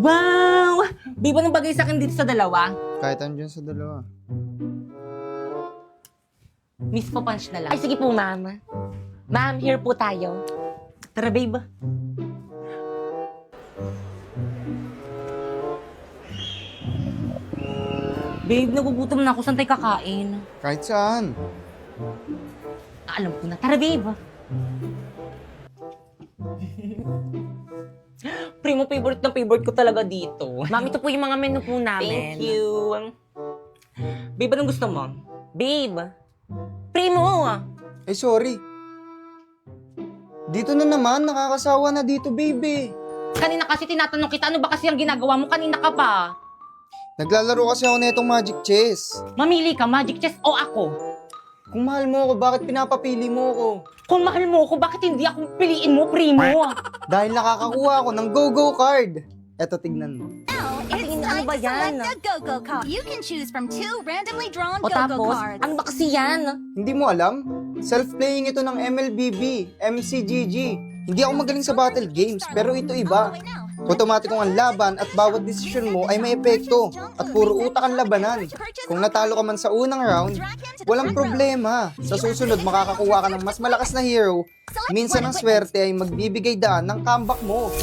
Wow! Babe, anong bagay sa akin dito sa dalawa? Kahit andyan sa dalawa. Miss po punch na lang. Ay, sige po, ma'am. Ma'am, here po tayo. Tara, babe. Babe, nagugutom na ako. Saan tayo kakain? Kahit saan. Alam ko na. Tara, babe. Primo, favorite na favorite ko talaga dito. Ma'am, ito po yung mga menu po namin. Thank you. Babe, anong gusto mo? Babe, Primo! Eh, sorry. Dito na naman, nakakasawa na dito, baby. Kanina kasi tinatanong kita, ano ba kasi ang ginagawa mo? Kanina ka pa. Naglalaro kasi ako na itong Magic Chess. Mamili ka, Magic Chess o ako? Kung mahal mo ako, bakit pinapapili mo ako? Kung mahal mo ako, bakit hindi ako piliin mo, Primo? Dahil nakakakuha ako ng Go-Go card. Eto, tignan mo. Tingin ano ba yan? Select a go-go card. You can choose from 2 randomly drawn O go-go tapos, cards. ano ba kasi yan? Hindi mo alam? Self-playing ito ng MLBB, MCGG. Hindi ako magaling sa battle games, pero ito iba. Wait now. Otomatikong ang laban at bawat desisyon mo ay may epekto at puro utak ang labanan. Kung natalo ka man sa unang round, walang problema. Sa susunod makakakuha ka ng mas malakas na hero. Minsan ang swerte ay magbibigay daan ng comeback mo.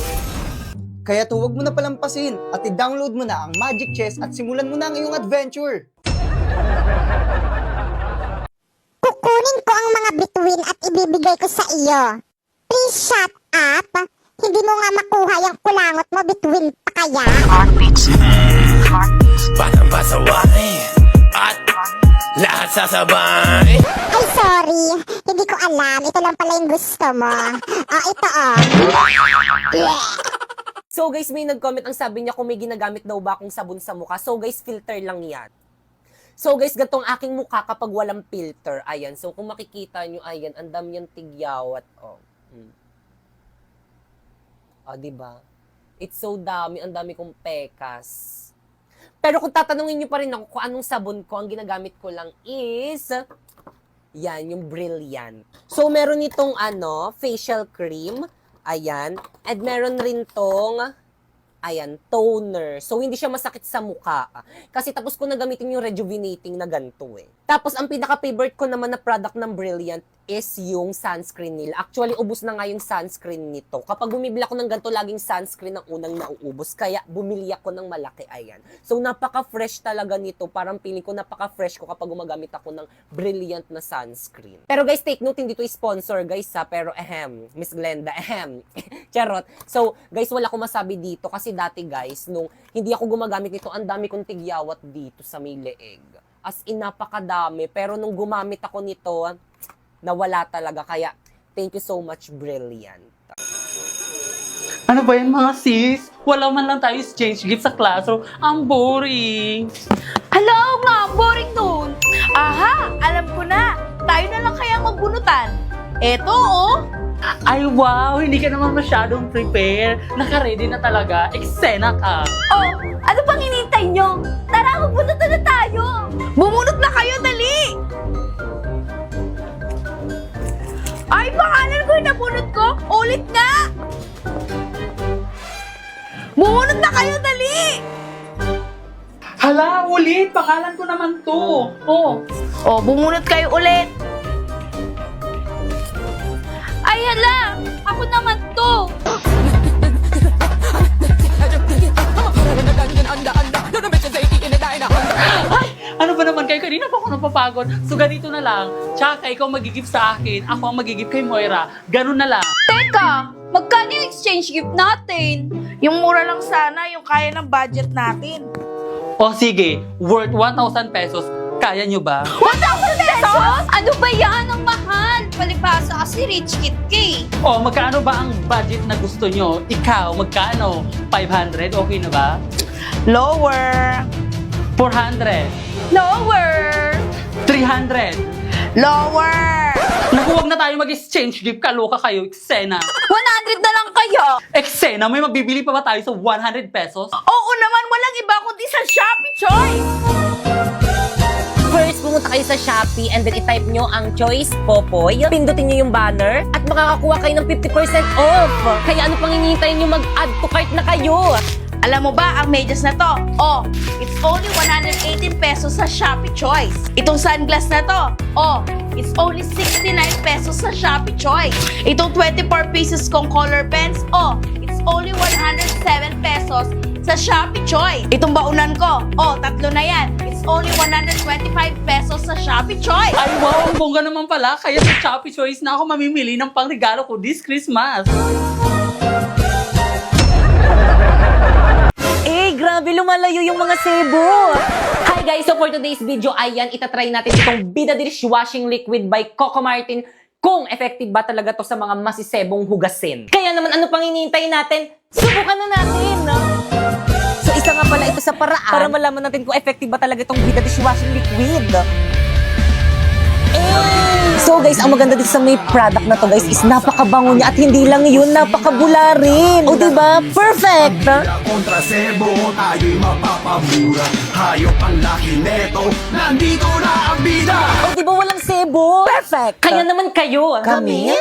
Kaya huwag mo na palampasin at i-download mo na ang Magic Chess at simulan mo na ang iyong adventure. Kukunin ko ang mga bituin at ibibigay ko sa iyo. Please shut up. Hindi mo nga makuha yung kulangot mo, bituin pa kaya? Parang pasaway at lahat sasabay. Ay, sorry. Hindi ko alam. Ito lang pala yung gusto mo. Ito So guys, may nag-comment ang sabi niya kung may ginagamit daw ba akong sabon sa mukha. So guys, filter lang yan. So guys, gatong aking mukha kapag walang filter. Ayan. So kung makikita nyo, ayan, ang dami niyang tigyawat. Diba? It's so dami. Ang dami kong pekas. Pero kung tatanungin nyo pa rin ako kung anong sabon ko, ang ginagamit ko lang is yan, yung Brilliant. So meron itong facial cream. Ayan. And meron rin tong toner. So, hindi siya masakit sa mukha. Kasi tapos ko na gamitin yung rejuvenating na ganito eh. Tapos, ang pinaka-favorite ko naman na product ng Brilliant is yung sunscreen nila. Actually, ubos na nga yung sunscreen nito. Kapag bumibili ako ng ganito, laging sunscreen ang unang nauubos. Kaya, bumili ako ng malaki. Ayan. So, napaka-fresh talaga nito. Parang feeling ko napaka-fresh ko kapag gumagamit ako ng Brilliant na sunscreen. Pero guys, take note, hindi to sponsor guys ha. Pero Miss Glenda, Charot. So, guys, wala akong masabi dito. Kasi dati guys, nung hindi ako gumagamit nito, ang dami kong tigyawat dito sa may leeg. As in, napakadami. Pero nung gumamit ako nito, nawala talaga. Kaya, thank you so much, Brilliant. Ano ba yan mga sis? Wala man lang tayo exchange gift sa classroom. Ang boring. Hello nga, boring nun. Aha, alam ko na. Tayo na lang kaya magbunutan. Eto, oh. Ay wow, hindi ka naman masyadong prepare. Naka-ready na talaga. Eksena ka. Oh, ano pang hinintay nyo? Tara, magbunutan na tayo. Bumunot na kayo, dali. Ay, pangalan ko yung nabunot ko. Ulit nga. Bumunot na kayo, dali. Hala, ulit. Pangalan ko naman to. Oh, bumunot kayo ulit. Ay, hala! Ako naman to! Ay, ano ba naman kayo? Kanina pa ako napapagod. So ganito na lang. Tsaka ikaw magigift sa akin. Ako ang magigift kay Moira. Ganun na lang. Teka! Magkano yung exchange gift natin? Yung mura lang sana, yung kaya ng budget natin. O sige, worth 1,000 pesos. Kaya nyo ba? 1,000 pesos? Ano ba yan? Ang mahal! Palibasa kasi rich kid ka. O magkano ba ang budget na gusto nyo? Ikaw, magkano? 500? Okay na ba? Lower! 400? Lower! 300? Lower! Naku, wag na tayo mag-exchange gift. Kaloka kayo, eksena. 100 na lang kayo! Eksena, may mabibili pa ba tayo sa 100 pesos? Oo naman, walang iba kundi sa Shopee Choice! First, pumunta kayo sa Shopee and then i-type nyo ang Choice Popoy. Pindutin nyo yung banner at makakakuha kayo ng 50% off. Kaya ano pang hinihintay nyo, mag-add to cart na kayo. Alam mo ba ang medyas na to? Oh, it's only 118 pesos sa Shopee Choice. Itong sunglass na to, oh, it's only 69 pesos sa Shopee Choice. Itong 24 pieces kong color pens, oh, it's only 107 pesos sa Shopee Choice. Itong baunan ko, oh, 3 na yan. It's only 125 pesos sa Shopee Choice. Ay, wow, ang bongga naman pala. Kaya sa Shopee Choice na ako mamimili ng pangregalo ko this Christmas. Grabe, lumalayo yung mga sebo. Hi guys, so for today's video, ayan, itatry natin itong Bida Dishwashing Liquid by Coco Martin kung effective ba talaga to sa mga masisebong hugasin. Kaya naman, ano pang hinihintay natin? Subukan na natin, no? So isa nga pala ito sa paraan para malaman natin kung effective ba talaga itong Bida Dishwashing Liquid. So guys, ang maganda dito sa may product na to guys is napakabango niya at hindi lang yun, napakabula rin. O diba? Perfect! Kontra sebo, tayo'y mapapamura. Hayop ang laki neto, nandito na ang bida. O diba walang sebo? Perfect! Kaya naman kayo. Kami?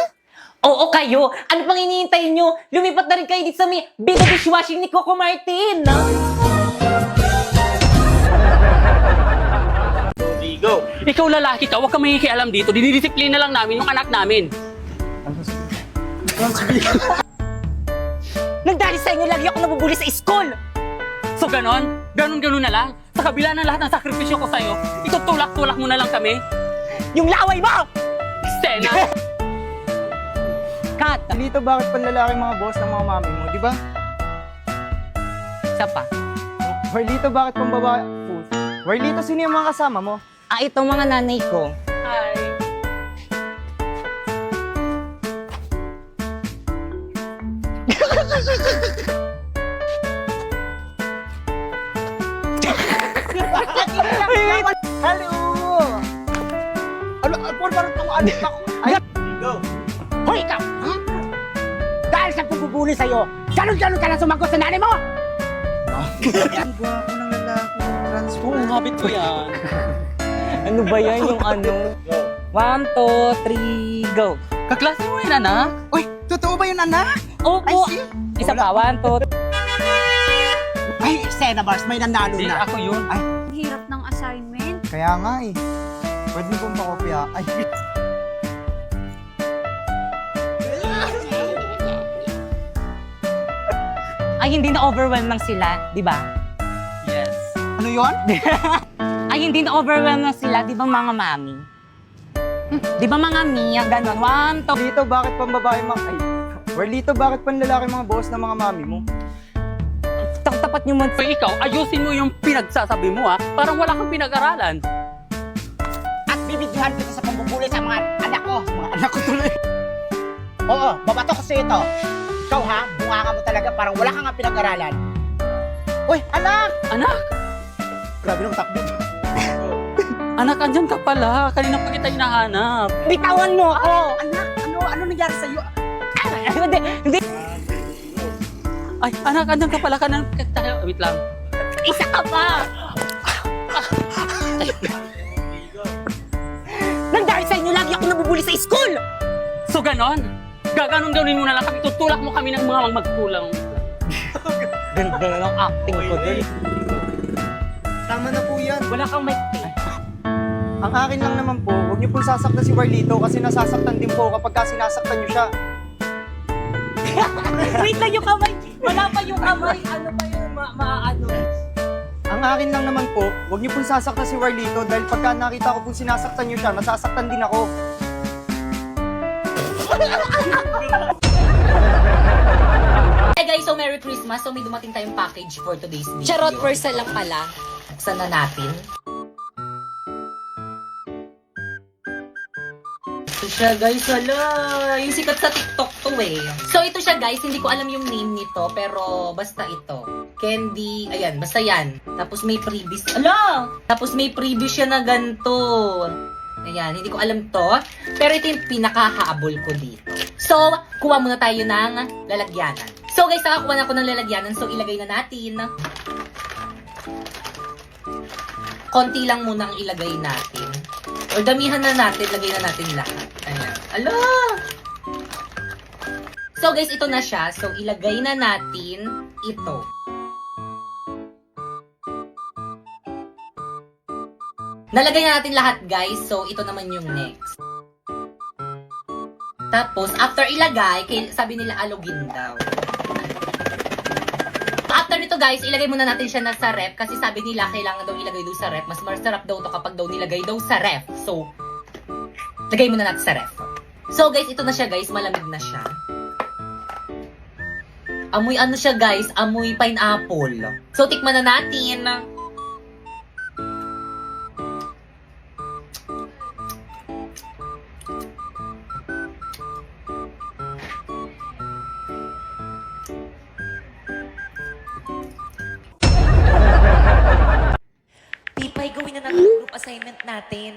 Oo, kayo. Ano pang hinihintay nyo? Lumipat na rin kayo dito sa may Bida Dishwashing ni Coco Martin. Go. Ikaw lalaki ka, huwag kang makikialam dito. Dinidisiplina lang namin yung anak namin. Nagdali sa inyo lagi ako nabubuli sa school. So ganon? Ganon na lang? Sa kabila ng lahat ng sakripisyo ko sa'yo, itutulak-tulak mo na lang kami? Yung laway mo! Stena! Kat! Dito, bakit panlalaki mga boss ng mga mami mo, di ba? Isa pa. Warlito, bakit pambabae? Warlito, sino yung mga kasama mo? Ito mga nanay ko. Hi! Hello! Ano, parang itong ano ako? Ay, Hoy, ikaw! Dahil sa pagpupuli sa'yo, galon-galon ka na sumagot sa nanay mo! ang gwapo ng lalaki. Transform. Oo, habit ko yan. Ano ba yan yung ano? 1, 2, 3, go! Kaklase mo yan, anak? Uy, totoo ba yun, anak? Opo! Isa pa, 1, 2, Ay, Sena Bars, may nanalo Hindi, na. ako yun. Hirap ng assignment. Kaya nga eh. Pwede mo pong pakopya. Ay, Ay, hindi na-overwhelm lang sila, di ba? Yes. Ano yun? Ay, hindi na-overwhelm lang sila, di ba mga mami? Di ba mga Mia, ganon? 1, 2, dito, bakit pambabae mga... Ay, Warlito, bakit panlalaki mga boss ng mga mami mo? tapat nyo man. So ikaw, ayusin mo yung pinagsasabi mo, ha? Parang wala kang pinag-aralan. At bibidyohan kita sa pambubuli sa mga anak ko. Mga anak ko tuloy. Oo, babato ko sa'yo ito. Ikaw ha, bunga ka mo talaga, parang wala kang nga pinag-aralan. Uy, anak! Anak! Grabe nung takbo. Anak, andyan ka pala. Kanina pa kita hinahanap. Bitawan mo ako! Anak, ano nangyari sa'yo? Hindi. Ay, anak, andyan ka pala. Wait lang. Isa ka pa! Nang dahil sa inyo, lagi ako nabubuli sa school! So ganon? Gaganon-ganonin mo na lang kami. Tutulak mo kami ng mga magkulang. Ganda na ng acting ko doon. Tama na po yan. Wala kang may... Ang akin lang naman po, huwag niyo pong sasaktan si Warlito kasi nasasaktan din po kapag sinasaktan niyo siya. Wait lang yung kamay! Wala pa yung kamay! Ano ba yun? Ano? Ang akin lang naman po, huwag niyo pong sasaktan si Warlito dahil pagka nakita ko pong sinasaktan niyo siya, nasasaktan din ako. Hey guys, so Merry Christmas. So may dumating tayong package for today's video. Charot, parcel lang pala. Buksan na natin. Ito siya guys, hala. Yung sikat sa TikTok to eh. So ito siya guys, hindi ko alam yung name nito, pero basta ito. Candy, ayan, basta yan. Tapos may freebies. Ala! Tapos may freebies siya na ganito. Ayan, hindi ko alam to. Pero ito yung pinaka-haabol ko dito. So, kuha muna tayo ng lalagyanan. So guys, nakakuha na ako ng lalagyanan. So, ilagay na natin. Konti lang muna ang ilagay natin. Or damihan na natin, lagay na natin lahat. Ayan. Ala! So guys, ito na siya. So, ilagay na natin ito. Nalagay na natin lahat, guys. So, ito naman yung next. Tapos, after ilagay, sabi nila alugin daw. After nito, guys, ilagay muna natin siya na sa ref. Kasi sabi nila, kailangan daw ilagay daw sa ref. Mas masarap daw to kapag daw nilagay daw sa ref. So, lagay muna natin sa ref. So, guys, ito na siya, guys. Malamig na siya. Amoy ano siya, guys? Amoy pineapple. So, tikman na natin. Pipay, gawin na natin yung group assignment natin.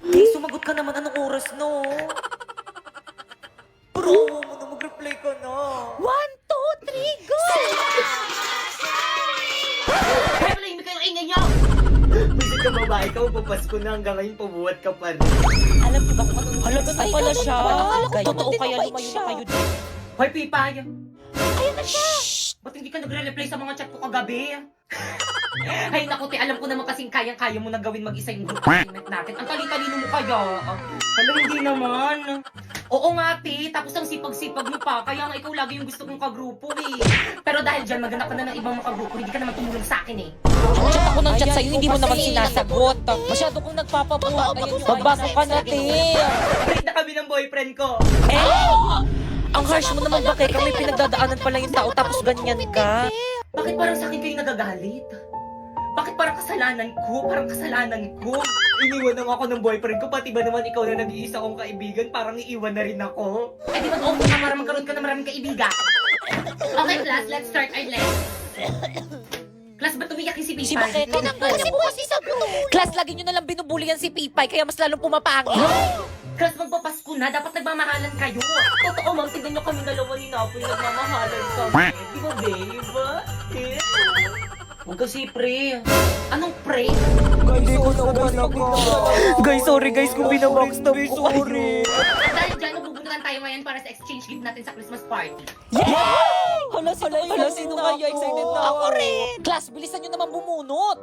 Hey, sumagot ka naman. Anong oras, no? Bro, mo na mag-reply ka na. 1, 2, 3, go! Kaya pala, hindi kayo ingay niyo! Pwede ka babae ka, papasko na hanggang ngayon, pabuhat ka pa rin. Alam ko ba kung anong halaga na pala siya? Totoo kaya lumayo na kayo dyan. Hoy, Pipay! Ayan na siya! Ba't hindi ka nagre-reply sa mga chat ko kagabi? Ay, naku, te, alam ko naman kasing kayang-kaya mo na gawin mag-isa yung group assignment natin. Ang talino mo kaya. Alam, hindi naman. Oo nga, te. Tapos ang sipag-sipag mo pa. Kaya nga ikaw lagi yung gusto kong kagrupo eh. Pero dahil dyan, maghanap ka na ng ibang makagrupo. Hindi ka naman tumulong sa akin eh. Chat ako ng chat sa'yo, hindi mo naman sinasagot. Masyado kong nagpapabuhat. Magbasa ka na, te. Break na kami ng boyfriend ko. Ang harsh mo naman, bakit kami pinagdadaanan pala yung tao tapos ganyan ka? Bakit parang sa akin kayo nagagalit? Bakit parang kasalanan ko? Parang kasalanan ko? Iniwan na ako ng boyfriend ko, pati ba naman ikaw na nag-iisa kong kaibigan, parang iiwan na rin ako. Eh di mag-okay ka para magkaroon ka na maraming kaibigan. Okay class, let's start our lesson. Class, ba't umiyak yung si Pipay? Si Bakit? Kasi po kasi sa class, lagi nyo nalang binubulian si Pipay, kaya mas lalong pumapangit. Class, magpapasko na, dapat nagmamahalan kayo. Totoo ma'am, tignan nyo kami dalawa ni Napoy, nagmamahalan kami. Di ba, babe? Huwag kasi pre. Anong pre? Guys, sorry guys kung binabackstab ko kayo. At dahil dyan, magbubuntukan tayo ngayon para sa exchange gift natin sa Christmas party. Hala, sino kaya? Excited na ako rin. Class, bilisan nyo naman bumunot.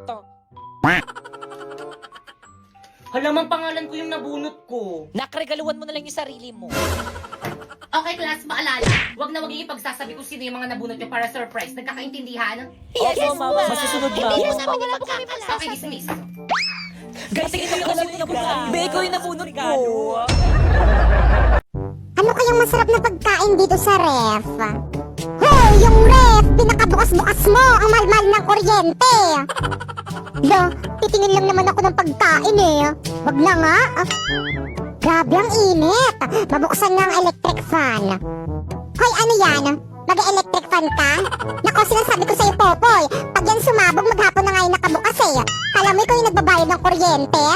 Halamang pangalan ko yung nabunot ko. Nakregaluhan mo na lang yung sarili mo. Okay, class, paalala. Huwag na huwag yung ipagsasabi kung sino yung mga nabunot nyo para surprise. Nagkakaintindihan? Yes, mama. Masusunod na. Hindi mo namin yung magkakalasan. Okay, dismiss. Guys, tingin ko kasi yung nabunot. Beko yung nabunot ko. Ano kayang masarap na pagkain dito sa ref? Hoy, yung ref! Pinakabukas-bukas mo! Ang mahal-mahal ng kuryente! Lo, titingin lang naman ako ng pagkain eh. Wag na nga. Grabe ang init. Mabuksan na ang electric fan. Hoy, ano yan? Mag-electric fan ka? Nako, sinasabi ko sa'yo, Popoy. Pag yan sumabog, maghapon na nga yung nakabukas eh. Kala mo ikaw yung nagbabayad ng kuryente?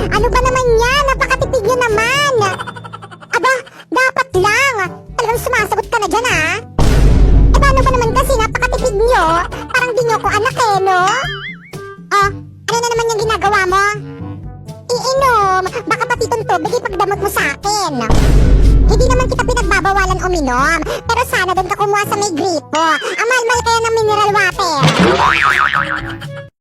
Ano ba naman yan? Napakatipid nyo naman. Aba, dapat lang. Talagang sumasagot ka na dyan, ha? Eh, paano ba naman kasi napakatipid nyo? Parang di nyo ko anak eh, no? Oh, ano na naman yung ginagawa mo? Iinom. Baka pati itong tubig ipagdamot mo sa akin. Hindi naman kita pinagbabawalan uminom. Pero sana doon ka kumuha sa may gripo. Ang mahal-mahal kaya ng mineral water.